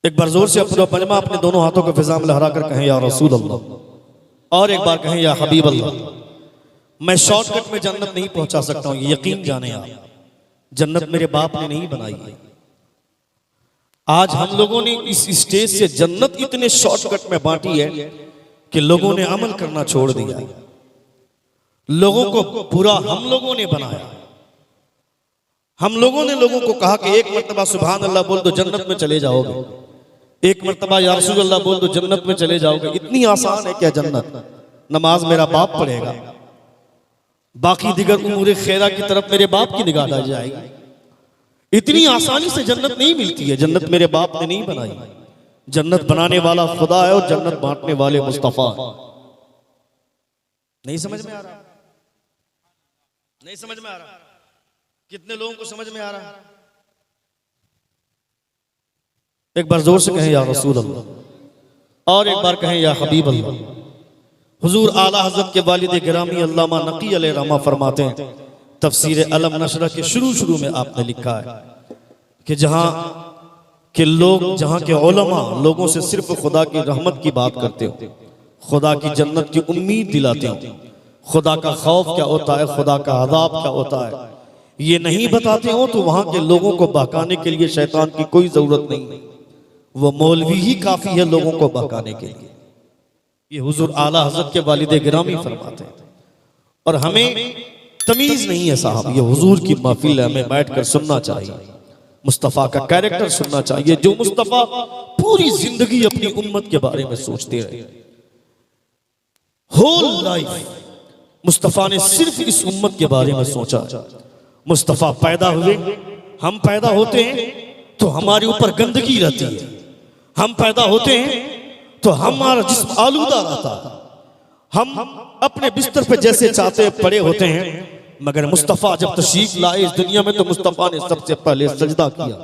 एक बार जोर से अपना पजमा अपने दोनों हाथों को फिजा में लहरा कर कहें या रसूल अल्लाह, और एक बार कहें या हबीब अल्लाह। मैं शॉर्टकट में जन्नत नहीं पहुंचा सकता हूं, यकीन जाने आप, जन्नत मेरे बाप ने नहीं बनाई है। आज हम लोगों ने इस स्टेज से जन्नत इतने शॉर्टकट में बांटी है कि लोगों ने अमल करना छोड़ दिया, लोगों को बुरा हम लोगों ने बनाया। हम लोगों ने लोगों को कहा कि एक मर्तबा सुभान अल्लाह बोल दो जन्नत में चले जाओगे, एक मर्तबा या रसूल अल्लाह बोल दो जन्नत में चले जाओगे। इतनी आसान है क्या जन्नत? नमाज मेरा बाप पढ़ेगा, बाकी दिगर उमूर खैरा की तरफ मेरे बाप की निगाह डाल जाएगी। इतनी आसानी से जन्नत नहीं मिलती है, जन्नत मेरे बाप ने नहीं बनाई। जन्नत बनाने वाला खुदा है और जन्नत बांटने वाले मुस्तफा। नहीं समझ में आ रहा? नहीं समझ में आ रहा? कितने लोगों को समझ में आ रहा है? एक बार जोर से कहें या रसूल अल्लाह, और एक बार कहें या हबीब अल्लाह। हुजूर आला हज़रत के वालिद गिरामी अल्लामा नकी अलैहि रहमा फरमाते हैं, तफसीर अलम नशरा के शुरू में आपने लिखा है कि जहां के उलमा लोगों से सिर्फ खुदा की रहमत की बात करते हो, खुदा की जन्नत की उम्मीद दिलाते हो, खुदा का खौफ क्या होता है, खुदा का अज़ाब क्या होता है, ये नहीं बताते हो, तो वहां के लोगों को बहकाने के लिए शैतान की कोई जरूरत नहीं, वो मौलवी ही काफी है लोगों को बहकाने के लिए। ये हुजूर आला हज़रत के वालिद गिरामी फरमाते हैं। और हमें तमीज नहीं है साहब, ये हुजूर की महफिल है, हमें बैठकर सुनना चाहिए, मुस्तफ़ा का कैरेक्टर सुनना चाहिए। जो मुस्तफ़ा पूरी जिंदगी अपनी उम्मत के बारे में सोचते रहे, होल लाइफ मुस्तफ़ा ने सिर्फ इस उम्मत के बारे में सोचा। मुस्तफ़ा पैदा हुए, हम पैदा होते हैं तो हमारे ऊपर गंदगी रहती है, हम पैदा होते हैं तो हमारा जिस्म आलूदा रहता है, हम अपने बिस्तर पे जैसे चाहते पड़े होते हैं। मगर मुस्तफ़ा जब तशरीफ लाए इस दुनिया में तो मुस्तफ़ा ने सबसे पहले सजदा किया।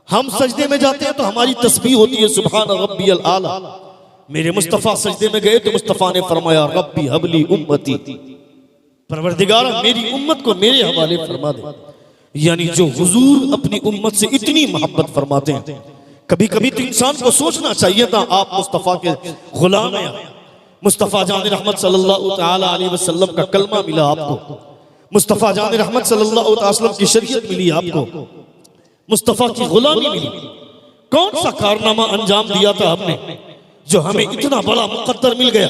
हम सजदे में जाते हैं तो हमारी तस्बीह होती है सुभान रब्बियल आला। मेरे मुस्तफ़ा सजदे में गए तो मुस्तफ़ा ने फरमाया रब्बी हबली उम्मती, परवरदिगार मेरी उम्मत को मेरे हवाले फरमा दे। यानी जो हुजूर अपनी उम्मत से इतनी मोहब्बत फरमाते हैं, कभी कभी तो इंसान को सोचना चाहिए था आप मुस्तफ़ा के गुलाम हैं। मुस्तफ़ा जान रहमत सल्लल्लाहु तआला अलैहि वसल्लम का कलमा मिला आपको, मुस्तफ़ा जान रहमत सल्लल्लाहु अलैहि वसल्लम की शरीयत मिली आपको, मुस्तफ़ा की गुलामी मिली। कौन सा कारनामा अंजाम दिया था हमने जो हमें इतना बड़ा मुकद्दर मिल गया,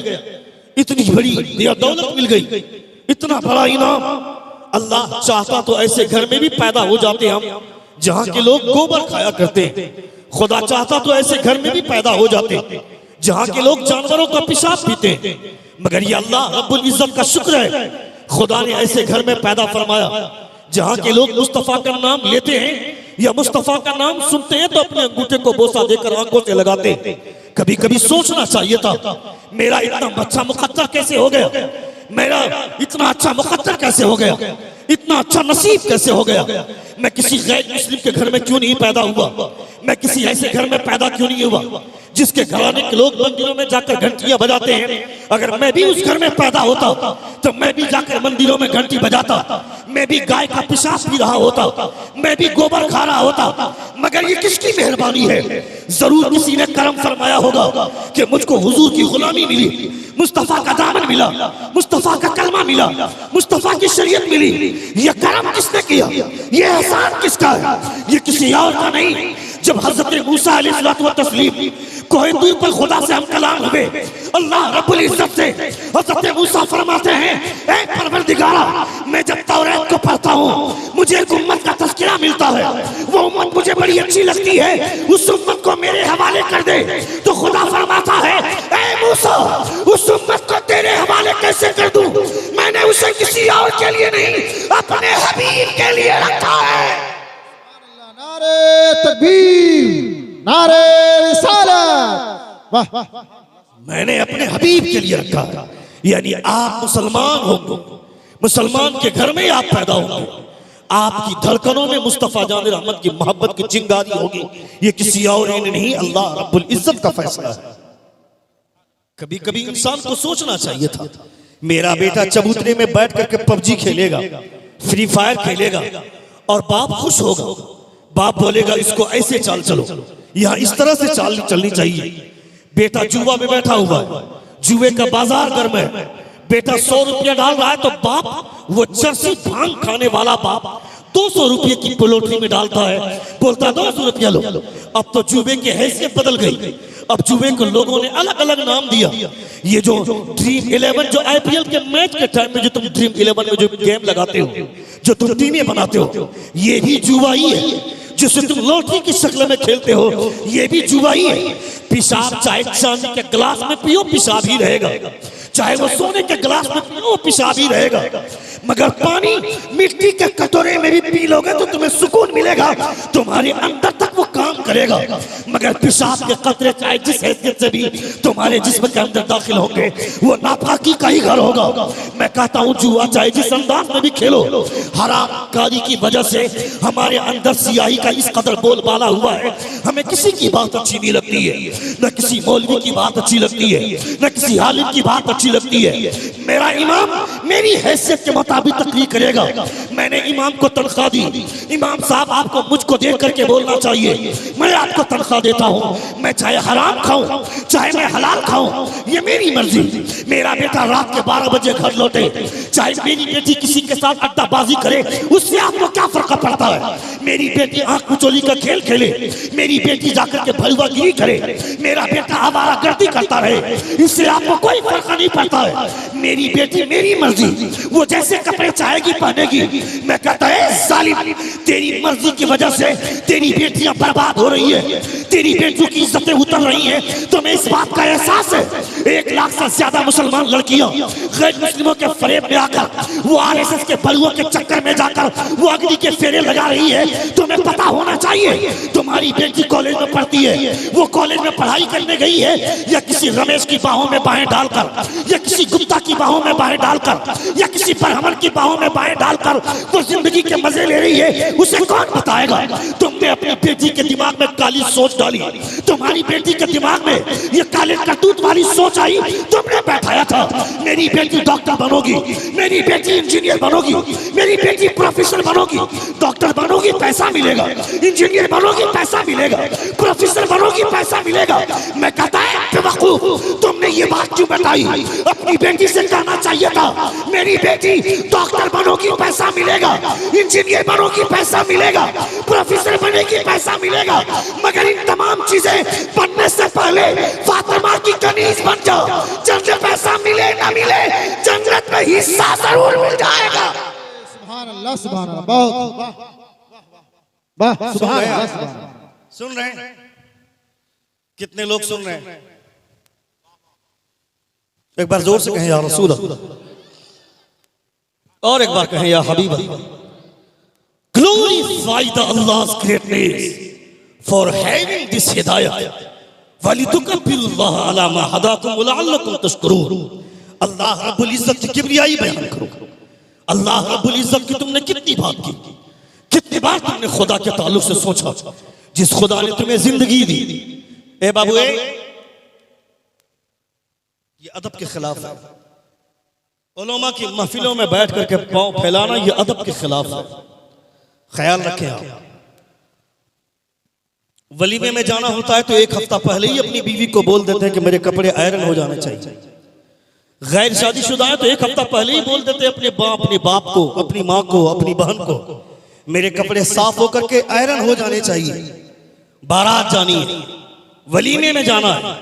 इतनी बड़ी दौलत मिल गई, इतना बड़ा इनाम। अल्लाह चाहता तो ऐसे घर में भी पैदा हो जाते हम जहां के लोग गोबर खाया करते हैं। खुदा चाहता तो ऐसे घर में भी पैदा हो जाते जहां के लोग जानवरों का पेशाब पीते हैं। मगर ये अल्लाह रब्बुल इज्जत का शुक्र है, खुदा ने ऐसे घर में पैदा फरमाया जहां के लोग मुस्तफ़ा का नाम लेते हैं या मुस्तफ़ा का नाम सुनते हैं तो अपने अंगूठे को बोसा देकर आंखों से लगाते हैं। कभी कभी सोचना चाहिए था मेरा इतना अच्छा मुकद्दर कैसे हो गया, मेरा इतना अच्छा मुकद्दर कैसे हो गया, इतना अच्छा नसीब कैसे हो गया। मैं किसी गैर मुस्लिम के घर में क्यों नहीं पैदा हुआ, मैं किसी ऐसे घर में पैदा क्यों नहीं हुआ जिसके घराने के लोग मंदिरों में जाकर घंटियां बजाते हैं। अगर मैं भी उस घर में पैदा होता तो मैं भी जाकर मंदिरों में घंटी बजाता, मैं भी गाय का पेशाब पी रहा होता, मैं भी गोबर खा रहा होता। मगर ये किसकी मेहरबानी है? जरूर किसी ने करम फरमाया होगा कि मुझको हुजूर की गुलामी मिली, मुस्तफ़ा का दामन मिला, मुस्तफ़ा का कलमा मिला, मुस्तफ़ा की शरीयत मिली। ये करम किसने किया, ये एहसान किसका है? ये किसी और का नहीं। जब हज़रत मूसा अलैहिस्सलातु व तस्लीम कोहे दूर पर खुदा से हम कलाम हुए, अल्लाह रब्बुल इज्जत से हज़रत मूसा फरमाते हैं ऐ परवरदिगारा, मैं जब तौरात को पढ़ता हूँ मुझे एक उम्मत का तज़किरा मिलता है, वो उम्मत मुझे बड़ी अच्छी लगती है, उस उम्मत को मेरे हवाले कर दे। तो खुदा फरमाता है ऐ मूसा, उस उम्मत को तेरे हवाले कैसे कर दूं? मैंने उसे किसी और के लिए नहीं, अपने हबीब के लिए रखा है। नारे तकबीर, नारे रिसालत, वाह। मैंने अपने हबीब के लिए रखा है। यानी आप मुसलमान होंगे, मुसलमान के घर में आप पैदा होंगे, आपकी धड़कनों में मुस्तफ़ा जान रहमत की मोहब्बत की चिंगारी होगी। ये किसी और ने नहीं, अल्लाह रब्बुल इज्जत का फैसला है। कभी कभी इंसान को सोचना चाहिए था मेरा बेटा चबूतरे में बैठ करके पबजी खेलेगा, फ्री फायर खेलेगा और बाप खुश होगा। बाप बोलेगा इसको ऐसे चाल चलो, यहाँ इस तरह से चाल चलनी चाहिए। बेटा जुआ में बैठा हुआ है, जुए का बाजार गर्म है, बेटा 100 रुपया डाल रहा है तो बाप वो चरसी भांग खाने वाला बाप 200 रुपये की पोलोट्री में डालता है, बोलता है 200 रुपया लो। अब तो जुए की हैसियत बदल गई, अब जुए को लोगों ने अलग अलग नाम दिया। ये जो ड्रीम 11 जो आईपीएल के मैच के टाइम में जो तुम ड्रीम 11 में जो गेम लगाते हो, जो तुम टीमें बनाते हो, ये भी जुआ ही है। जिसे तुम लॉटरी की शक्ल में खेलते हो, ये भी जुआ ही है। पेशाब चाहे चांदी के गिलास में पियो पेशाब ही रहेगा, चाहे वो सोने के गिलास में पियो पेशाब ही रहेगा। मगर पानी मिट्टी के कटोरे में भी पी लोगे तो तुम्हें सुकून मिलेगा, तुम्हारे अंदर तक वो काम करेगा। मगर पेशाब के कतरे चाहे जिस हैसियत से भी तुम्हारे जिस्म के अंदर दाखिल होंगे, वो नापाकी का ही घर होगा। मैं कहता हूँ जुआ चाहे जिस अंदाज में भी खेलो, हराम कारी की वजह से हमारे अंदर सियाही का इस कदर बोलबाला हुआ है, हमें किसी की बात अच्छी नहीं लगती है, न किसी मौलवी की बात अच्छी लगती है, न किसी आलिम की बात अच्छी लगती है। मेरा इमाम मेरी हैसियत के मुताबिक तकरीर करेगा। मैंने इमाम को तनख्वाह दी, इमाम साहब आपको मुझको देख करके बोलना चाहिए, मैं आपको तनख्वाह देता हूँ, मैं चाहे हराम खाऊं चाहे मैं हलाल खाऊं, ये मेरी मर्जी। मेरा बेटा रात के 12 बजे घर लौटे, चाहे मेरी बेटी किसी के साथ अड्डाबाजी करे, उससे आपको क्या फर्क पड़ता है? मेरी बेटी आंख कुचोली का खेल खेले, मेरी बेटी जाकर के भलवागिरी करे, मेरा बेटा आवारा गर्दी करता रहे, इससे आपको कोई फर्क नहीं पड़ता है। मेरी बेटी मेरी मर्जी, वो जैसे कपड़े चाहेगी पहनेगी। मैं कहता है जालिम, तेरी मर्जी की वजह से तेरी बेटियां बर्बाद हो रही है, तेरी बेटियों की इज्जतें उतर रही हैं। तुम्हें इस बात का एहसास है? 1 लाख से ज्यादा मुसलमान लड़कियां गैर मुस्लिमों के फरेब में आकर, वो आरएसएस के बलुओं के चक्कर में जाकर वो अग्नि के फेरे लगा रही है। तुम्हें पता होना चाहिए, तुम्हारी बेटी कॉलेज में पढ़ती है, वो कॉलेज में पढ़ाई करने गई है या किसी रमेश की बाहों में बाहें डालकर, या किसी गुप्ता की बाहों में बाहें डालकर, या किसी ब्राह्मण की बाहों में बाहें डालकर वो जिंदगी के मजे ले रही है, उसे कौन बताएगा? तुमने अपनी बेटी के दिमाग में काली सोच डाली, तुम्हारी बेटी के दिमाग में ये काले करतूत वाली सोच आई, तुमने बैठाया था मेरी बेटी डॉक्टर बनोगी, मेरी बेटी इंजीनियर बनोगी, मेरी बेटी प्रोफेसर बनोगी। डॉक्टर बनोगी पैसा मिलेगा, इंजीनियर बनोगी पैसा मिलेगा, प्रोफेसर बनोगी पैसा मिलेगा। मैं कहता है बेवकूफ, तुमने ये बात क्यों बताई? अपनी बेटी से कहना चाहिए था मेरी बेटी डॉक्टर बनोगी पैसा मिलेगा, इंजीनियर बनोगी पैसा मिलेगा, प्रोफेसर बनेगी पैसा मिलेगा। मगर इन तमाम चीजें बनने से पहले फातिमा की कनीज बन जाओ, जन्नत पैसा मिले ना मिले जन्नत में हिस्सा जरूर मिल जाएगा। सुभान अल्लाह, सुभान अल्लाह, बहुत वाह, सुभान अल्लाह, सुभान अल्लाह। सुन रहे हैं? कितने लोग सुन रहे हैं? एक बार जोर से कहें या रसूल अल्लाह, और एक बार कहें या हबीब अल्लाह। Glorify the Allah's greatness for having this hidayah. वलितुकब्बिरुल्लाह अला मा हदाकुम लअल्लकुम तशकुरून। अल्लाह रब्बुल इज्जत की किबरियाई बयान करो। अल्लाह रब्बुल इज्जत की तुमने कितनी बात की, कितनी बार तुमने खुदा के ताल्लुक से सोचा, जिस खुदा ने तुम्हें जिंदगी दी। ए बाबू, ये अदब के खिलाफ है। उलमा की महफिलों में बैठ करके पांव फैलाना ये अदब के खिलाफ है, ख्याल रखें आप। वलीमे में जाना होता है तो 1 हफ्ता पहले ही अपनी बीवी को बोल देते हैं कि मेरे कपड़े आयरन हो जाने चाहिए। गैर शादीशुदा है तो 1 हफ्ता पहले ही बोल देते हैं अपने बाप को, अपनी माँ को, अपनी बहन को, मेरे कपड़े साफ होकर के आयरन हो जाने चाहिए। बारात जानी है, वलीमे में जाना है,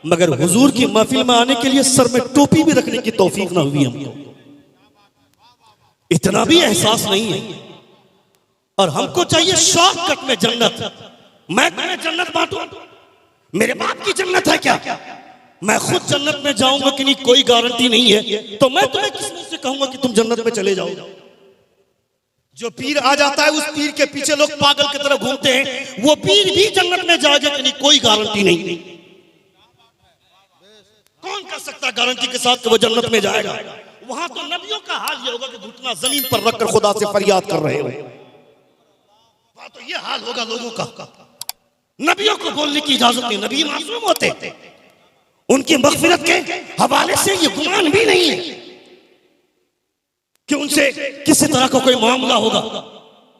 मगर हुजूर की महफिल में आने के लिए सर में टोपी भी रखने की तौफीक ना हुई हमको, इतना भी एहसास नहीं है। और हमको चाहिए शॉर्टकट में जन्नत। मैं तुम्हें जन्नत बांटूं? मेरे बाप की जन्नत है क्या? मैं खुद जन्नत में जाऊंगा कि नहीं कोई गारंटी नहीं है, तो मैं तुम्हें किस मुंह से कहूंगा कि तुम जन्नत में चले जाओ? जो पीर आ जाता है उस पीर के पीछे लोग पागल की तरह घूमते हैं, वो पीर भी जन्नत में जाएगा कि नहीं कोई गारंटी नहीं। कौन कर सकता गारंटी के साथ कि वो जन्नत में जाएगा? वहां तो नबियों का हाल ये होगा कि घुटना जमीन पर रखकर खुदा से फरियाद कर रहे हो। वहां तो ये हाल होगा लोगों का। नबियों को बोलने की इजाजत नहीं, नबी मासूम होते, उनकी मग़फ़िरत के हवाले से ये गुमान भी नहीं है कि उनसे किसी तरह का कोई मामला होगा।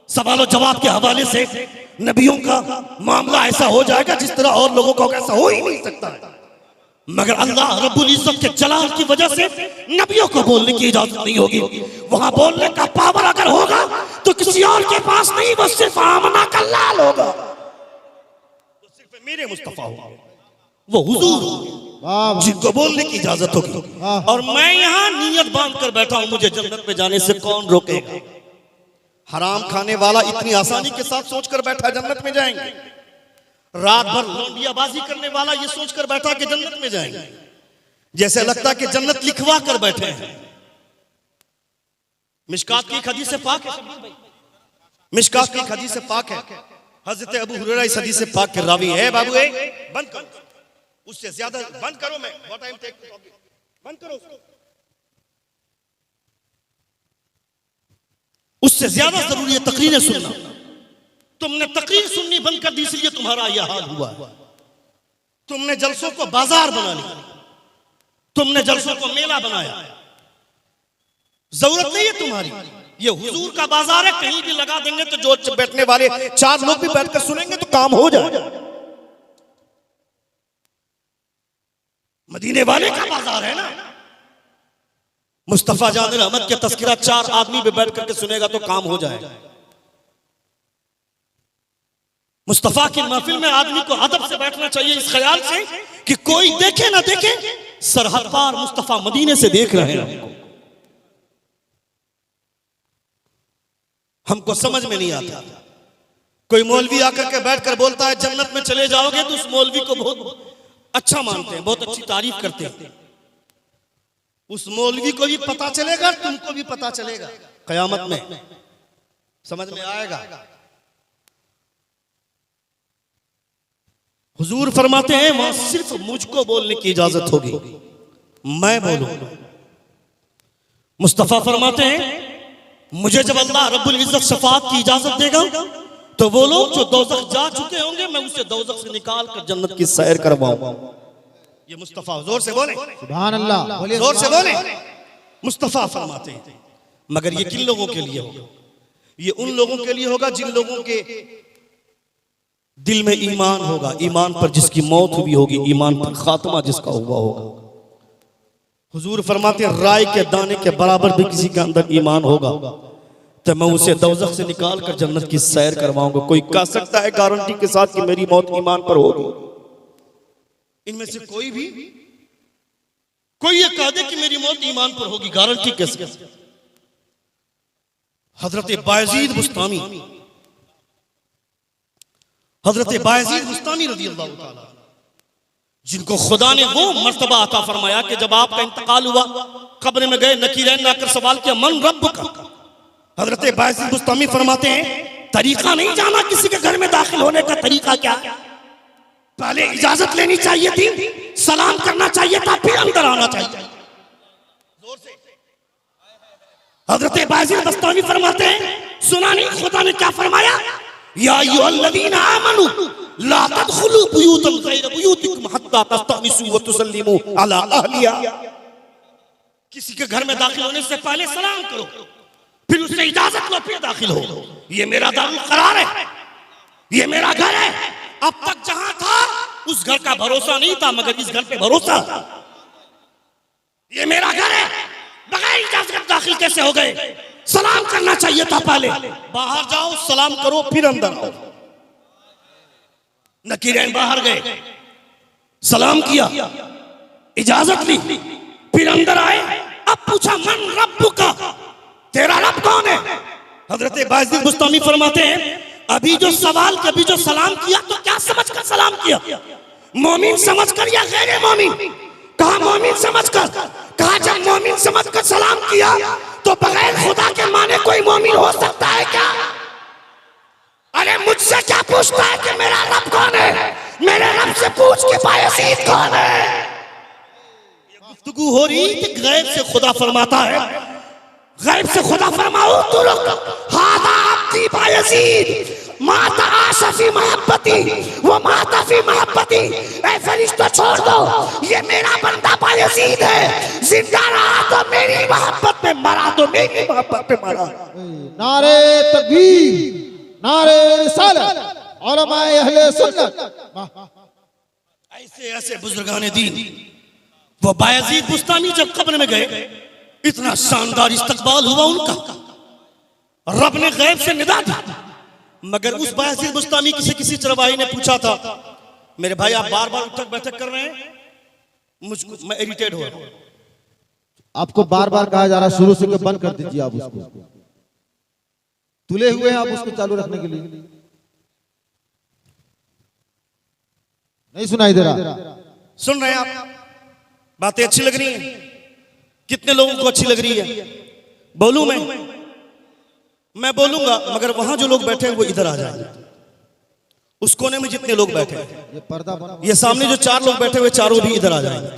सवाल और जवाब के हवाले से नबियों का मामला ऐसा हो जाएगा जिस तरह और लोगों का ऐसा हो ही नहीं सकता है। मगर अल्लाह रब्बुल इज्जत के जलाल की वजह से नबियों को बोलने की इजाजत नहीं होगी। वहां बोलने का पावर अगर होगा तो किसी और के पास नहीं, वो सिर्फ आमना का लाल होगा, वो सिर्फ मेरे मुस्तफा होगा, वो हुजूर होंगे जिनको बोलने की इजाजत होगी। और मैं यहाँ नियत बांध कर बैठा हूं, मुझे जन्नत में जाने से कौन रोकेगा। हराम खाने वाला इतनी आसानी के साथ सोचकर बैठा जन्नत में जाएंगे, रात भर लौंडियाबाजी करने वाला ये सोचकर बैठा कि जन्नत में जाएंगे, जैसे लगता कि जन्नत लिखवा कर बैठे हैं। मिशकात की हदीस से पाक है, मिशकात की हदीस से पाक है, हजरत अबू हुरैरा इस हदीस से पाक के रावी है। बाबू बंद करो, उससे ज्यादा बंद करो, मैं व्हाट आई एम टेकिंग बंद करो, उससे ज्यादा जरूरी है तकरीरें सुनना। तुमने तकरीर सुननी बंद कर दी, इसलिए तुम्हारा यह हाल हुआ। तुमने जलसों को बाजार बना लिया, तुमने जलसों को मेला बनाया। जरूरत नहीं है तुम्हारी, ये हुजूर का बाजार है, कहीं भी लगा देंगे तो जो बैठने वाले 4 लोग भी बैठकर सुनेंगे तो काम हो जाए। मदीने वाले का बाजार है ना, मुस्तफा जान अहमद के तस्करा 4 आदमी भी बैठ करके सुनेगा तो काम हो जाएगा। मुस्तफा की महफिल में आदमी को अदब से बैठना चाहिए, इस ख्याल से कि कोई देखे ना देखे, सरहद पार मुस्तफा मदीने से देख रहे हैं। हमको समझ में नहीं आता, कोई मौलवी आकर के बैठकर बोलता है जन्नत में चले जाओगे, तो उस मौलवी को बहुत अच्छा मानते हैं, बहुत अच्छी तारीफ करते हैं। उस मौलवी को भी पता चलेगा, तुमको भी पता चलेगा, कयामत में समझ में आएगा। हुजूर फरमाते हैं वहां सिर्फ मुझको बोलने की इजाजत होगी, मैं बोलूं। मुस्तफा फरमाते हैं मुझे जब अल्लाह रब्बुल इज्जत शफाअत की इजाजत देगा तो वो लोग जो दोज़ख जा चुके होंगे, मैं उसे दोज़ख से निकाल कर जन्नत की सैर करवाऊंगा। ये मुस्तफा, जोर से बोले सुभान अल्लाह, जोर से बोले। मुस्तफा फरमाते हैं मगर ये किन लोगों के लिए होगा? ये उन लोगों के लिए होगा जिन लोगों के दिल में ईमान होगा, ईमान पर जिसकी मौत हुई होगी, ईमान पर खात्मा जिसका हुआ होगा। हुजूर फरमाते हैं राय के दाने के बराबर भी किसी के अंदर ईमान होगा तो मैं उसे दोज़ख से निकाल कर जन्नत की सैर करवाऊंगा। कोई कह सकता है गारंटी के साथ कि मेरी मौत ईमान पर होगी? इनमें से कोई ये कह दे कि मेरी मौत ईमान पर होगी, गारंटी कैसे? हजरत बायजीद बुस्तामी, हजरत बायजीद बुस्तामी रज़ियल्लाहु ताला, जिनको खुदा ने वो मर्तबा अता फरमाया कि जब आपका इंतकाल हुआ, कब्र में गए, नकीरैन ने आकर सवाल किया मन रब्बुका। हजरत बायजीद बुस्तामी फरमाते हैं तरीका नहीं जाना किसी के घर में दाखिल होने का, तरीका क्या? पहले इजाजत लेनी चाहिए थी, सलाम करना चाहिए था, फिर अंदर आना चाहिए। हजरत बायजीद बुस्तामी फरमाते हैं सुना नहीं खुदा ने क्या फरमाया? या अय्युहल्लज़ीना आमनू ला तदखुलू बुयूतन गैर बुयूतिकुम हत्ता तस्तअनिसू व तुसल्लिमू अला अहलिहा। किसी के घर में दाखिल होने से पहले सलाम करो, फिर उससे इजाजत लो, फिर दाखिल हो। ये मेरा दारुल करार है, ये मेरा घर है। अब तक जहां था उस घर का भरोसा नहीं था, मगर इस घर पे भरोसा। ये मेरा घर है, बगैर इजाजत दाखिल कैसे हो गए? सलाम करना चाहिए था पहले। बाहर जाओ, सलाम करो, फिर अंदर आओ। नकीरैन बाहर गए, सलाम किया, इजाजत ली, फिर अंदर आए। अब पूछा मन रब्बुका, तेरा रब कौन है? हजरत बायजीद बुस्तामी फरमाते हैं अभी जो सवाल, कभी जो सलाम किया तो क्या समझकर सलाम किया? मोमिन समझकर या गैर मोमिन? कहा मोमिन समझकर। कहा जब मोमिन समझकर सलाम किया तो बगैर खुदा के माने कोई मोमिन हो सकता है क्या? अरे मुझसे क्या पूछता है कि मेरा रब कौन है? मेरे रब से पूछ के बायजीद कौन है। गुफ्तगू हो रही थी, गैब से खुदा फरमाता है, गैब से खुदा फरमाओ तो लोग हादा अब्दी बायजीद, माता आशफी मोहब्बती वो माता फी मोहब्बती। ऐ फरिश्ता छोड़ दो, ये मेरा बंदा बायजीद है, जिंदा रहा तो मेरी मोहब्बत में, मरा तो मेरी मोहब्बत में मरा। नारे तकबीर, नारे रिसालत, उलमाए अहले सुन्नत। ऐसे ऐसे बुजुर्गाने दीन। वो बायजीद बुस्तामी जब कब्र में गए, इतना शानदार इस्तकबाल हुआ उनका, रब ने गैब से निदा दी। मगर उस बायजीद बुस्तामी किसी चरवाही ने पूछा था, मेरे भाई आप बार बार उठक बैठक कर रहे हैं, मुझको मैं इरिटेट हो रहा हूं। आपको बार बार कहा जा रहा है शुरू से कि बंद कर दीजिए, आप उसको तुले हुए हैं, आप उसको चालू रखने के लिए नहीं सुनाई दे रहा। सुन रहे हैं आप? बातें अच्छी लग रही हैं? कितने लोगों को अच्छी लग रही है? बोलूं मैं बोलूंगा, मगर वहां जो लोग बैठे हैं वो इधर आ जाएंगे। उस कोने में जितने लोग बैठे हैं, ये पर्दा बना, ये सामने जो 4 लोग बैठे हुए, चारों भी इधर आ जाएंगे।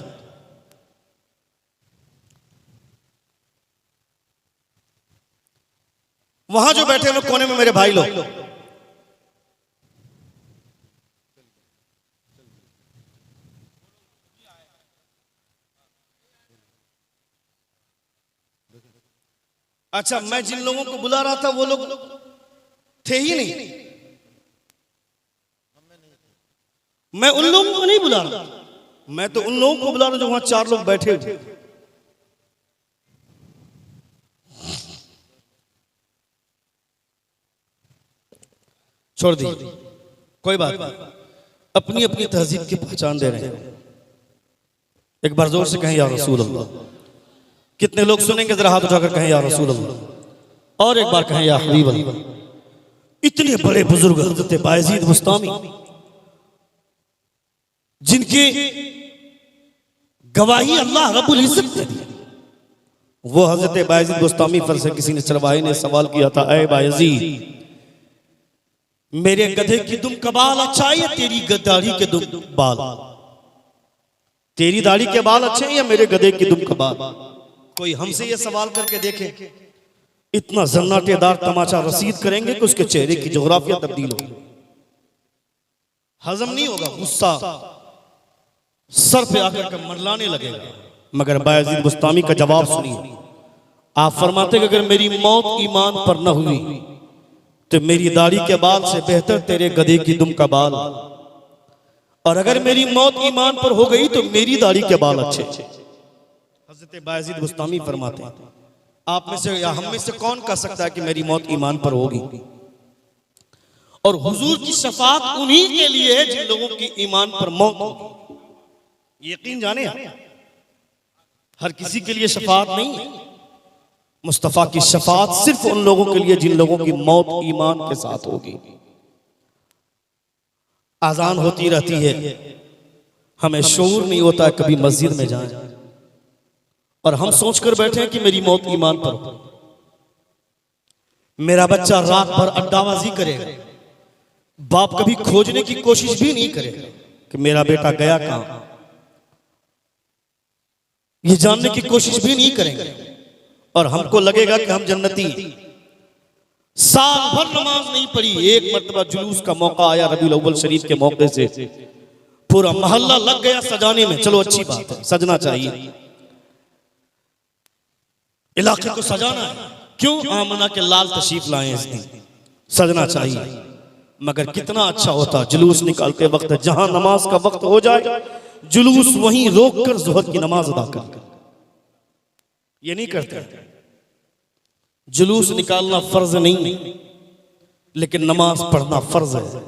वहां जो बैठे लोग कोने में, मेरे भाई लोग, अच्छा मैं जिन लोगों को बुला रहा था वो लोग थे ही नहीं। मैं उन लोगों को नहीं बुला रहा, मैं तो उन लोगों को बुला रहा हूं जो वहां 4 लोग बैठे थे। छोड़ दी, कोई बात नहीं, अपनी अपनी तहजीब की पहचान दे रहे हैं। एक बार जोर से कहें या रसूल अल्लाह। कितने लोग सुनेंगे? जरा हाथ उठाकर कहें या रसूल अल्लाह। और एक बार कहें या हबीब अल्लाह। इतने बड़े बुजुर्ग हजरत बायजीद बुस्तामी, जिनकी गवाही अल्लाह रब्बुल इज्जत ने दी। वो हजरत बायजीद बुस्तामी पर से किसी ने चरवाही ने सवाल किया था, ऐ बायजीद, मेरे गधे की दुम का बाल अच्छा है या तेरी दाढ़ी के दुम बाल? तेरी दाढ़ी के बाल अच्छे हैं या मेरे गधे की दुम का बाल? कोई हमसे ये सवाल करके देखे, इतना जन्नाटेदार तमाचा रसीद करेंगे कि उसके चेहरे की जोग्राफिया तब्दील होगी। हजम नहीं होगा, गुस्सा सर पे आकर के मंडलाने लगेगा। मगर बायजीद बुस्तामी का जवाब सुनिए। आप फरमाते कि अगर मेरी मौत ईमान पर न हुई तो मेरी दाढ़ी के बाल से बेहतर तेरे गधे की दुम का बाल, और अगर मेरी मौत ईमान पर हो गई तो मेरी दाढ़ी के बाल अच्छे। हजरत बायजीद बुस्तामी फरमाते हैं, आप में से या हम में से कौन कह सकता है कि मेरी मौत ईमान पर होगी? और हुजूर की शफाअत उन्हीं के लिए है जिन लोगों की ईमान पर मौत होगी। यकीन जाने, हर किसी के लिए शफाअत नहीं है। मुस्तफा की शफाअत सिर्फ उन लोगों के लिए जिन लोगों की मौत ईमान के साथ होगी। आजान होती रहती है, हमें शऊर नहीं होता है कभी मस्जिद में जाएं और हम सोचकर बैठे हैं कि मेरी मौत ईमान पर हो। मेरा बच्चा रात भर अड्डाबाजी करेगा, बाप कभी खोजने की कोशिश भी नहीं करेगा कि मेरा बेटा गया कहां, ये जानने की कोशिश भी नहीं करेंगे। और हमको लगेगा कि हम जन्नती। साल भर नमाज नहीं पढ़ी, एक मर्तबा जुलूस का मौका आया रबीउल अव्वल शरीफ के मौके से, पूरा मोहल्ला लग गया सजाने में। चलो अच्छी बात है, सजना चाहिए, इलाके को सजाना है। क्यों? आमना के लाल तशरीफ लाए इस दिन, सजना चाहिए। मगर कितना अच्छा होता जुलूस निकालते वक्त, जहां नमाज का वक्त हो जाए जुलूस वहीं रोक कर जोहर की नमाज अदा कर। ये नहीं करते। जुलूस निकालना फर्ज नहीं, लेकिन नमाज पढ़ना फर्ज है।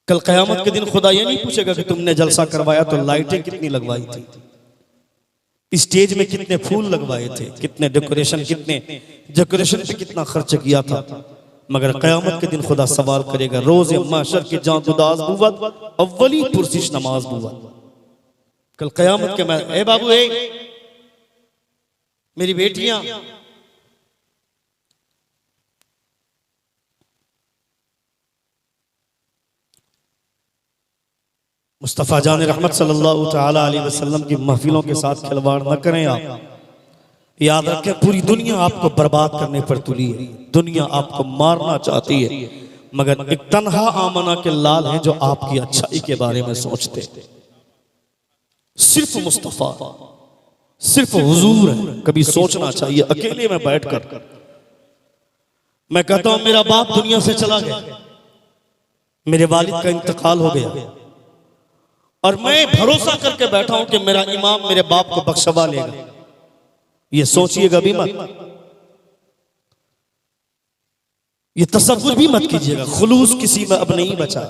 कल क़यामत के दिन खुदा ये नहीं पूछेगा कि तुमने जलसा करवाया तो लाइटें कितनी लगवाई थी, स्टेज में कितने फूल लगवाए थे, कितने डेकोरेशन पे कितना खर्च किया था। मगर क़यामत के दिन खुदा सवाल करेगा, रोज़ माशर की जान दुदास बुवत अव्वली पुरसिश नमाज बुवत। कल क़यामत के मैं, ए बाबू, ए मेरी बेटियां, मुस्तफ़ा जान रहमत सल्लल्लाहु तआला अलैहि वसल्लम की महफिलों के साथ खिलवाड़ न करें आप। याद रखें, पूरी दुनिया आपको बर्बाद करने पर तुली है, दुनिया आपको मारना चाहती है, मगर एक तन्हा आमना के लाल हैं जो आपकी अच्छाई के बारे में सोचते हैं। सिर्फ मुस्तफा, सिर्फ हुजूर है। कभी सोचना चाहिए अकेले में बैठकर। मैं कहता हूं मेरा बाप दुनिया से चला गया, मेरे वालिद का इंतकाल हो गया, और मैं भरोसा करके बैठा हूं कि मेरा इमाम मेरे बाप को बख्शवा लेगा। ये सोचिएगा भी मत, ये तसव्वुर भी मत कीजिएगा। खुलूस किसी में अब नहीं बचा,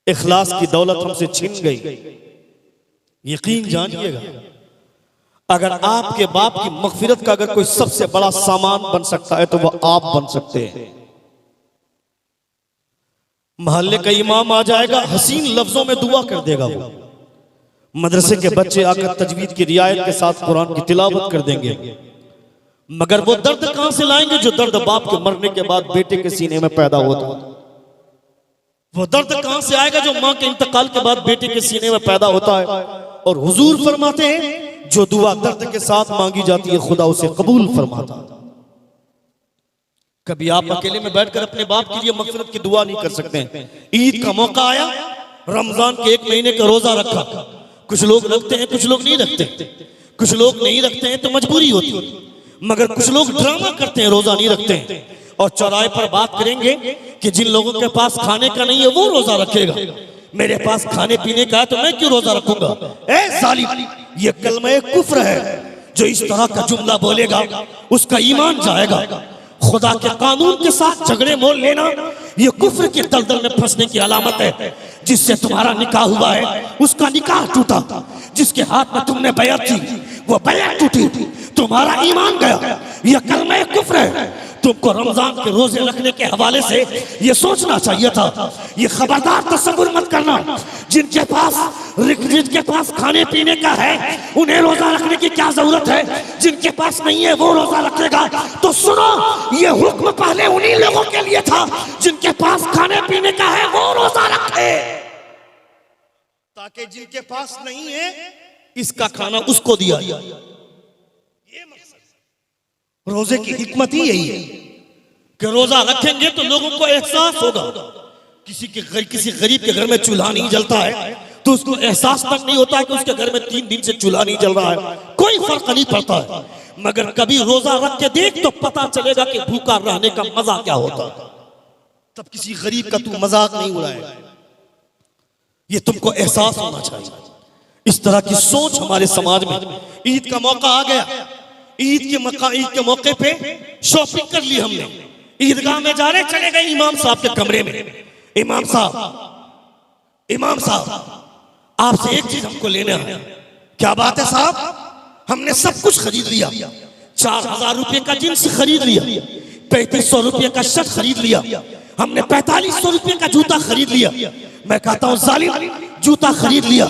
इखलास की दौलत हमसे छिन गई। यकीन जानिएगा, अगर आपके बाप की मगफिरत का अगर कोई सबसे बड़ा सामान बन सकता है तो वह आप बन सकते हैं। मोहल्ले का इमाम आ जाएगा, हसीन लफ्जों में दुआ कर देगा वो। मदरसे के बच्चे आकर तजवीद की रियायत के साथ कुरान की तिलावत कर देंगे, मगर वो दर्द कहां से लाएंगे जो दर्द बाप के मरने के बाद बेटे के सीने में पैदा होता है? वो दर्द कहां से आएगा जो मां के इंतकाल के बाद बेटे के सीने में पैदा होता है? और हुजूर फरमाते हैं, जो दुआ दर्द के साथ मांगी जाती है खुदा उसे कबूल फरमाता है। कभी आप अकेले में बैठकर अपने बाप के लिए मगफिरत की दुआ नहीं कर सकते हैं। ईद का मौका आया, रमजान के 1 महीने का रोजा रखा, कुछ लोग रखते हैं, कुछ लोग नहीं रखते, कुछ लोग नहीं रखते हैं तो मजबूरी होती है, मगर कुछ लोग ड्रामा करते हैं, रोजा नहीं रखते हैं, और चौराहे पर बात करेंगे कि जिन लोगों के पास खाने का नहीं है वो रोजा रखेगा, मेरे पास खाने पीने का है तो मैं क्यों रोजा रखूंगा? ए जालिम, ये कलमा कुफ्र है। जो इस तरह का जुमला बोलेगा उसका ईमान जाएगा। खुदा के कानून के साथ झगड़े मोल लेना ये कुफ्र के दलदल में फंसने की अलामत है। जिससे तुम्हारा निकाह हुआ है उसका निकाह टूटा, जिसके हाथ में तुमने बैअत की वो बैअत टूटी, तुम्हारा ईमान गया। यह कलमा कुफ्र है। तुमको रमजान के रोजे रखने के हवाले से ये सोचना चाहिए था। ये खबरदार तसव्वुर मत करना, जिनके पास खाने पीने का है उन्हें रोजा रखने की क्या जरूरत है, जिनके पास नहीं है वो रोजा रखेगा। तो सुनो, ये हुक्म पहले उन्हीं लोगों के लिए था जिनके पास खाने पीने का है वो रोजा रखे, ताकि जिनके पास नहीं है इसका खाना उसको दिया। रोजे की हिकमत ही यही है कि रोजा रखेंगे तो लोगों को एहसास होगा। किसी गरीब के घर में चूल्हा नहीं जलता है तो उसको एहसास तक नहीं होता है कि उसके घर में 3 दिन से चूल्हा नहीं जल रहा है, कोई फर्क नहीं पड़ता है। मगर कभी रोजा रख के देख तो पता चलेगा कि भूखा रहने का मजा क्या होता है। तब किसी गरीब का तू मजाक नहीं उड़ाएगा, ये तुमको एहसास होना चाहिए। इस तरह की सोच हमारे समाज में। ईद का मौका आ गया, ईद के मौके पे शॉपिंग कर ली हमने, ईदगाह में जा रहे, चले गए इमाम साहब के कमरे में। इमाम साहब आपसे एक चीज हमको लेना है। क्या बात है साहब? हमने सब कुछ खरीद लिया, 4000 रुपए का जींस खरीद लिया, 3500 रुपए का शर्ट खरीद लिया, हमने 4500 रुपए का जूता खरीद लिया। मैं कहता हूं जालिम, जूता खरीद लिया,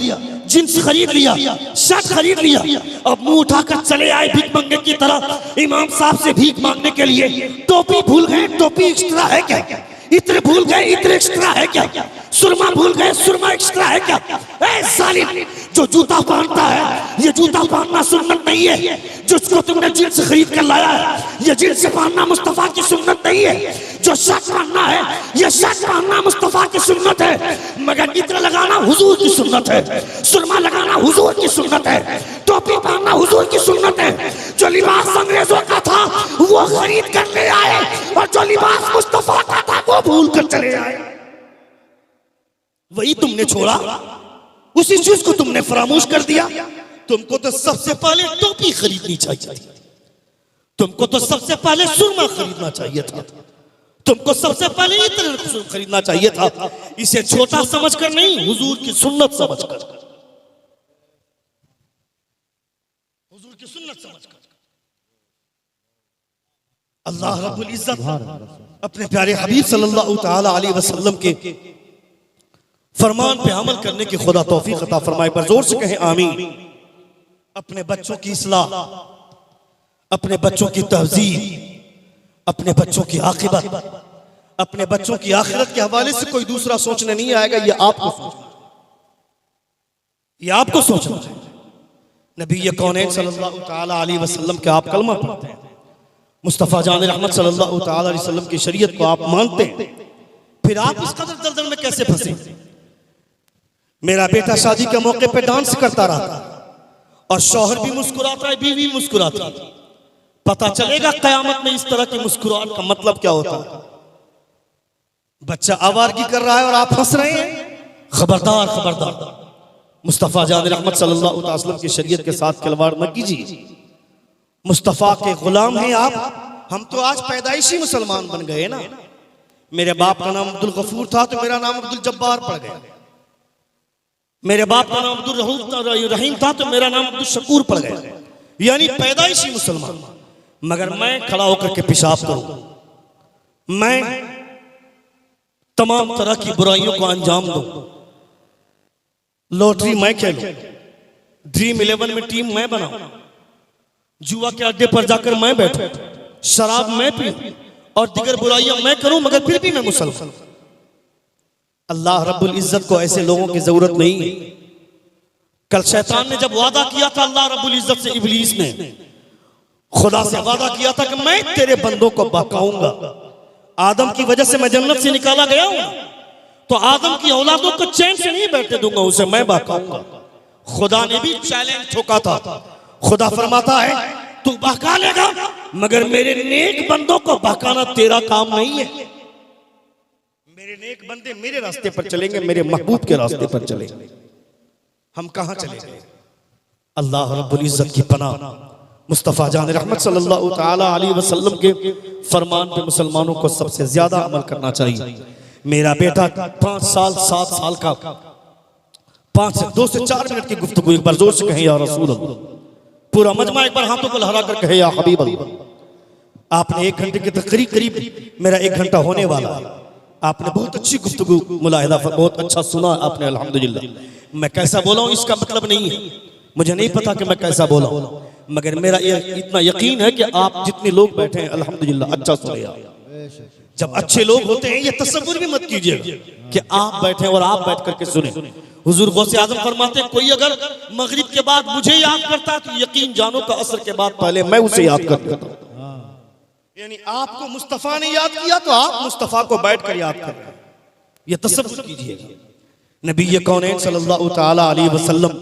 जींस खरीद लिया, शर्ट खरीद लिया, अब मुंह उठाकर चले आए भीख मांगने की तरह इमाम साहब से भीख मांगने के लिए। टोपी भूल गए, टोपी एक्स्ट्रा है क्या? इत्र भूल गए, इत्र एक्स्ट्रा है क्या? सुरमा भूल गए, सुरमा एक्स्ट्रा है क्या? ए जालिम, जो जूता पहनता है ये जूता पहनना सुन्नत नहीं है। जिसको तुमने जींस खरीद कर लाया है ये जींस पहनना मुस्तफा की सुन्नत नहीं है। जो शर्ट पहनना है ये शर्ट पहनना मुस्तफा की सुन्नत है, मगर इत्र लगाना हुजूर की सुन्नत है, सुरमा लगाना हुजूर की सुन्नत है, टोपी पहनना हुजूर की सुन्नत है। जो लिबास अंग्रेजों का था वो खरीद कर ले आए, और जो लिबास मुस्तफा का था वो भूल कर चले आए। वही तुमने छोड़ा, उसी चीज को तुमने फरामोश कर दिया। तुमको तो सबसे पहले टोपी खरीदनी चाहिए थी, तुमको तो सबसे पहले सुरमा खरीदना चाहिए था, तुमको सबसे पहले इत्र खरीदना चाहिए था। इसे छोटा समझकर नहीं, हुजूर की सुन्नत समझकर, हुजूर की सुन्नत समझकर। अल्लाह रब्बुल इज्जत अपने प्यारे हबीब सल्लल्लाहु तआला अलैहि वसल्लम के फरमान पे अमल करने की खुदा तौफीक अता फरमाए। पर जोर से कहें आमीन। अपने बच्चों की इस्लाह, अपने बच्चों की तहजीब, अपने बच्चों की आखिरत, अपने बच्चों की आखिरत के हवाले से कोई दूसरा सोचने नहीं आएगा। ये आपको सोचना है, ये आपको सोचना है। नबी कौनैन सल्लल्लाहु ताला अलैहि वसल्लम के आप कलमा पढ़ते हैं, मुस्तफ़ा जान रहमत सल्लल्लाहु ताला अलैहि वसल्लम की शरीयत को आप मानते हैं, फिर आप इस कदर दलदल में कैसे फंसे? मेरा बेटा शादी के मौके पे डांस करता रहा और शौहर भी मुस्कुराता है, बीवी भी मुस्कुराती है। पता चलेगा कयामत में इस तरह की मुस्कुराहट का मतलब क्या होता है। बच्चा आवारगी कर रहा है और आप हंस रहे हैं। खबरदार खबरदार, मुस्तफ़ा जान रहमत सल्लल्लाहु अलैहि वसल्लम की शरीयत के साथ खिलवाड़ न कीजिए। मुस्तफ़ा के गुलाम हैं आप। हम तो आज पैदाइशी मुसलमान बन गए ना। मेरे बाप का नाम अब्दुल गफूर था तो मेरा नाम अब्दुल जब्बार पड़ गया। मेरे बाप का नाम अब्दुल रहीम था तो मेरा नाम अब्दुल शकूर पड़ गया, यानी पैदाइशी मुसलमान। मगर मैं खड़ा होकर के पेशाब करूं, मैं तमाम तरह की बुराइयों को अंजाम दूं, लॉटरी मैं खेलूं, ड्रीम 11 में टीम मैं बनाऊं, जुआ के अड्डे पर जाकर मैं बैठूं, शराब मैं पीऊं और दिगर बुराइयां मैं करूं, मगर फिर भी मैं मुसलमान। अल्लाह रब्बुल इज्जत को ऐसे लोगों की जरूरत नहीं है। कल शैतान ने जब वादा किया था अल्लाह रब्बुल इज्जत से, इब्लीस ने खुदा से वादा किया था कि मैं तेरे बंदों को बहकाऊंगा। आदम की वजह से मैं जन्नत से निकाला गया हूं, तो आदम की औलादों को चैन से नहीं बैठने दूंगा, उसे मैं बहकाऊंगा। खुदा ने भी चैलेंज ठोका था। खुदा फरमाता है तू बहका लेगा, मगर मेरे नेक बंदों को बहकाना तेरा काम नहीं है। मेरे नेक बंदे मेरे रास्ते पर चलेंगे, मेरे महबूब के रास्ते पर चलेंगे। हम कहां चलेंगे? अल्लाह रब्बुल इज्जत की पनाह मुस्तफ़ा जान रहमत सल्लल्लाहु ताला अलैहि वसल्लम के फरमान पे मुसलमानों को सबसे ज्यादा अमल करना चाहिए। मेरा बेटा 5 साल 7 साल का, 2 से 4 मिनट की गुफ्तगू एक बार जोर से कहें या रसूल अल्लाह। पूरा मजमा एक बार हाथों को लहरा कर कहे या हबीब अल्लाह। आपने 1 घंटे के करीब मेरा 1 घंटा होने वाला है। आपने बहुत अच्छी गुफ्तगू मुलाहिदा, बहुत अच्छा सुना आपने, अल्हम्दुलिल्लाह। मैं कैसा बोला हूं इसका मतलब नहीं है, मुझे नहीं पता कि मैं कैसा बोला हूं, मगर मेरा इतना यकीन है कि आप जितने लोग बैठे हैं अल्हम्दुलिल्लाह अच्छा सुने आप। जब अच्छे लोग होते हैं ये तसव्वुर भी मत कीजिएगा कि आप बैठे और आप बैठ करके सुने। हुजूर गौसे आजम फरमाते हैं कोई अगर मगरिब के बाद मुझे याद करता है तो यकीन जानो का असर के बाद पहले मैं उसे याद करता हूं। यानी आपको मुस्तफ़ा ने याद किया तो आप मुस्तफ़ा को बैठकर याद कर, ये तसव्वुर कीजिएगा। नबी कौनैन सल्लल्लाहु ताला अलैहि वसल्लम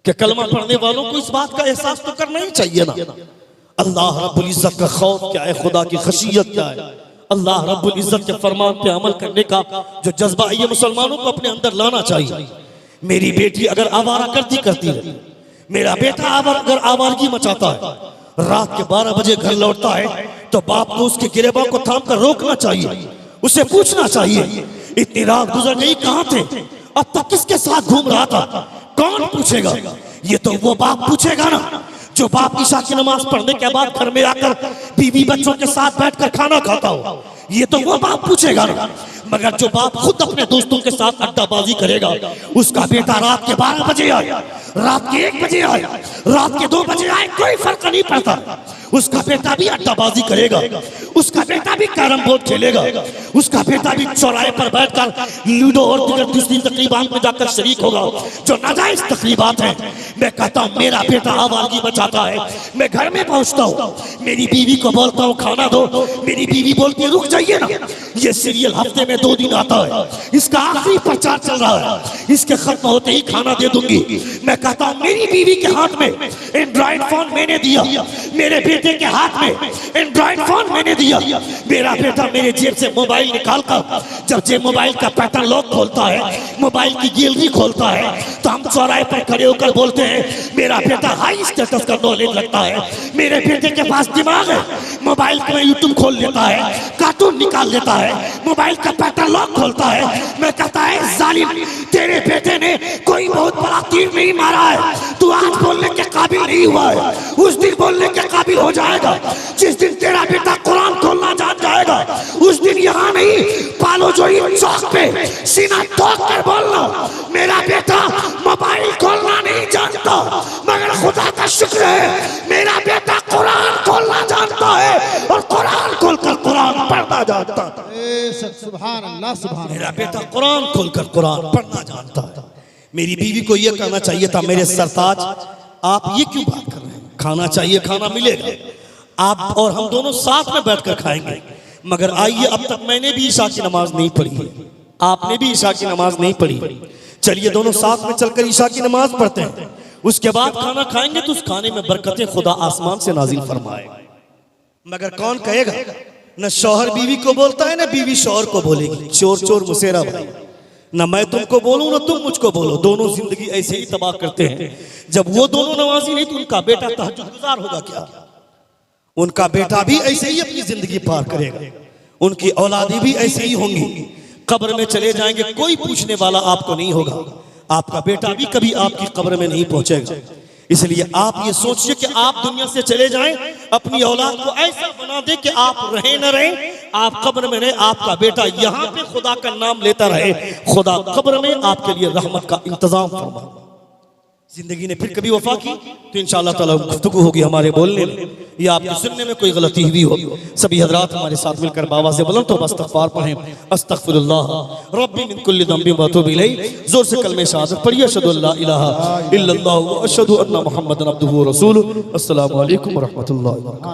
के कलमा पढ़ने वालों को इस बात का एहसास तो करना ही चाहिए ना। अल्लाह रब्बुल इज्जत का खौफ क्या है, खुदा की खशियत क्या है, अल्लाह रब्बुल इज्जत के फरमान पे अमल करने का जो जज्बा है ये मुसलमानों को अपने अंदर लाना चाहिए। मेरी बेटी अगर आवारागर्दी करती है, मेरा बेटा अगर आवारगी मचाता है, रात के 12 बजे घर लौटता है तो बाप को उसके गिरेबान को थाम कर रोकना चाहिए, उसे पूछना चाहिए इतनी रात गुजर गई कहां थे, अब तक किसके साथ घूम रहा था, कौन पूछेगा? ये तो वो बाप पूछेगा ना जो बाप ईशा की नमाज पढ़ने के बाद घर में आकर बीवी बच्चों के साथ बैठकर खाना खाता हो, ये तो वो बाप पूछेगा ना। मगर जो बाप खुद अपने दोस्तों के साथ अड्डाबाजी करेगा, उसका बेटा रात के 12 बजे आए, रात के 1 बजे आए, रात के 2 बजे आए, कोई फर्क नहीं पड़ता, उसका बेटा भी अड्डाबाजी करेगा, उसका बेटा भी कैरम बोर्ड खेलेगा, उसका बेटा भी चौराहे पर बैठकर लूडो और दीगर दूसरी तकरीबात में जाकर शरीक होगा जो नाजायज तकरीबात हैं। मैं कहता हूँ मेरा बेटा आवारगी बचाता है, मैं घर में पहुंचता हूँ, मेरी बीवी को बोलता हूँ खाना दो, मेरी बीवी बोलती है रुक जाइए ना, ये सीरियल हफ्ते में 2 दिन आता है, इसका आखिरी प्रचार चल रहा है, इसके खत्म होते ही खाना दे दूंगी। मैं कहता हूँ मेरी बीवी के हाथ में एंड्रॉइड फोन मैंने दिया, मेरे बेटे के हाथ में एंड्रॉइड फोन मैंने दिया, मेरा बेटा मेरे जेब से मोबाइल निकालकर जब जेब मोबाइल का पैटर्न लॉक खोलता है, मोबाइल की गैलरी खोलता है, तो हम चौराहे पर खड़े होकर बोलते हैं मेरा बेटा हाई स्टेटस का नॉलेज रखता है, मेरे बेटे के पास दिमाग है, मोबाइल में यूट्यूब खोल लेता है, कार्टून निकाल लेता है, मोबाइल का पैटर्न लॉक खोलता है। मैं कहता है जालिम, तेरे बेटे ने कोई बहुत बड़ा तीर नहीं मारा है, तू आज बोलने के काबिल नहीं हुआ है, उस दिन बोलने के काबिल हो जाएगा जिस दिन तेरा बेटा कुरान खोलना जान जाएगा, उस दिन यहाँ नहीं पालो जोई चौक पे सीना ठोक कर बोलना मेरा बेटा मोबाइल खोलना नहीं जानता, मगर खुदा का शुक्र है मेरा बेटा कुरान खोलना जानता है और कुरान खोलकर कुरान पढ़ना जानता है। सुभान अल्लाह, सुभान मेरा बेटा कुरान खोलकर कुरान पढ़ना जानता है। मेरी बीवी को यह कहना चाहिए था मेरे सरताज आप ये क्यों बात कर रहे हैं? खाना चाहिए, खाना मिलेगा, आप और हम दोनों साथ में बैठकर खाएंगे। मगर आइए, अब तक मैंने भी ईशा की नमाज नहीं पढ़ी है, आपने भी ईशा की नमाज नहीं पढ़ी। चलिए दोनों साथ में चलकर ईशा की नमाज पढ़ते हैं, उसके बाद खाना खाएंगे तो उस खाने में बरकतें खुदा आसमान से नाजिल फरमाएगा। मगर कौन कहेगा? न शौहर बीवी को बोलता है, न बीवी शौहर को बोलेगी। चोर चोर मुसेरा भाई, न मैं तुमको बोलूं न तुम मुझको बोलो। दोनों जिंदगी ऐसे ही तबाह करते हैं। जब वो दोनों नमाजी नहीं तो उनका बेटा तहज्जुद गुजार होगा क्या? उनका बेटा भी ऐसे ही अपनी जिंदगी पार करेगा, उनकी औलादी भी ऐसे ही होंगी। कब्र में चले जाएंगे, कोई पूछने वाला आपको नहीं होगा, आपका बेटा भी कभी आपकी कब्र में नहीं पहुंचेगा। इसलिए आप ये सोचिए कि आप दुनिया से चले जाएं, अपनी औलाद को ऐसा बना दे कि आप रहे न रहे, आप कब्र में रहे, आपका बेटा यहाँ पे खुदा का नाम लेता रहे, खुदा कब्र में आपके लिए रहमत का इंतजाम फरमा। जिंदगी ने फिर कभी वफा की तो इंशाअल्लाह ताला गुफ्तगू होगी हमारे बोलने में या आपके सुनने में कोई गलती हुई हो। सभी हजरात हमारे साथ मिलकर बाबा से बोलो तो इस्तग़फ़ार पढ़ें। अस्तग़फ़िरुल्लाह रब्बी मिन कुल्लि ज़ंबिन व अतूबु इलैहि। जोर से कलमे शहादत पढ़िए, अशहदु अल्ला इलाहा इल्लल्लाह व अशहदु अन्ना मुहम्मदन अब्दुहु व रसूलुहु। अस्सलामु अलैकुम व रहमतुल्लाहि व बरकातुहू।